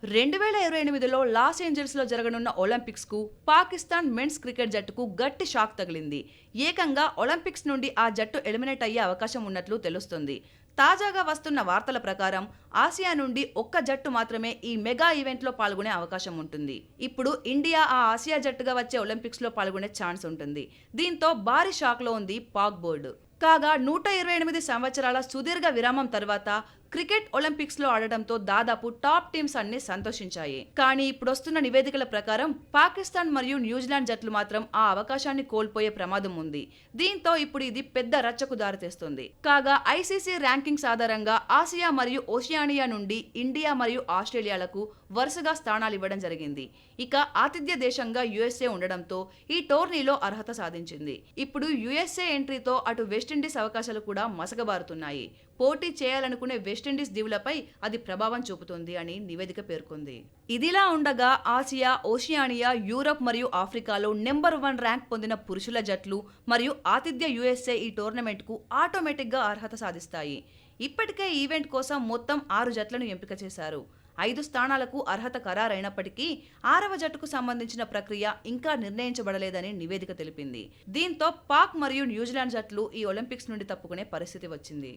2028లో loss ఏంజల్స్లో జరగనున్న ఒలింపిక్స్కు Pakistan men's cricket జట్టుకు గట్టి షాక్ తగిలింది. ఏకంగా ఒలింపిక్స్ నుండి ఆ జట్టు ఎలిమినేట్ అయ్యే అవకాశం ఉన్నట్లు తెలుస్తుంది. తాజాగా వస్తున్న వార్తల ప్రకారం ఆసియా నుండి ఒక్క జట్టు మాత్రమే ఈ మెగా ఈవెంట్లో పాల్గొనే అవకాశం ఉంటుంది. ఇప్పుడు ఇండియా ఆ ఆసియా జట్టుగా వచ్చే ఒలింపిక్స్లో పాల్గొనే ఛాన్స్ ఉంటుంది. దీంతో భారీ షాక్లో ఉంది పాక్ బోర్డు. కాగా 128 సంవత్సరాల సుదీర్ఘ విరామం తర్వాత క్రికెట్ ఒలింపిక్స్ లో ఆడటంతో దాదాపు టాప్ టీమ్స్ అన్ని సంతోషించాయి. కానీ ఇప్పుడొస్తున్న నివేదికల ప్రకారం పాకిస్తాన్ మరియు న్యూజిలాండ్ జట్లు మాత్రం ఆ అవకాశాన్ని కోల్పోయే ప్రమాదం ఉంది. దీంతో ఇప్పుడు ఇది పెద్ద రచ్చకు దారితీస్తుంది. కాగా ఐసీసీ ర్యాంకింగ్స్ ఆధారంగా ఆసియా మరియు ఓషియానియా నుండి ఇండియా మరియు ఆస్ట్రేలియాలకు వరుసగా స్థానాలు ఇవ్వడం జరిగింది. ఇక ఆతిథ్య దేశంగా యుఎస్ఏ ఉండడంతో ఈ టోర్నీలో అర్హత సాధించింది. ఇప్పుడు యుఎస్ఏ ఎంట్రీతో అటు వెస్టిండీస్ అవకాశాలు కూడా మసకబారుతున్నాయి. పోటీ చేయాలనుకునే వెస్టిండీస్ దీవులపై అది ప్రభావం చూపుతుంది అని నివేదిక పేర్కొంది. ఇదిలా ఉండగా ఆసియా, ఓషియానియా, యూరప్ మరియు ఆఫ్రికాలో నెంబర్ 1 ర్యాంక్ పొందిన పురుషుల జట్లు మరియు ఆతిథ్య యుఎస్ఏ ఈ టోర్నమెంట్కు ఆటోమేటిక్గా అర్హత సాధిస్తాయి. ఇప్పటికే ఈవెంట్ కోసం మొత్తం 6 జట్లను ఎంపిక చేశారు. 5 స్థానాలకు అర్హత ఖరారైనప్పటికీ 6వ జట్టుకు సంబంధించిన ప్రక్రియ ఇంకా నిర్ణయించబడలేదని నివేదిక తెలిపింది. దీంతో పాక్ మరియు న్యూజిలాండ్ జట్లు ఈ ఒలింపిక్స్ నుండి తప్పుకునే పరిస్థితి వచ్చింది.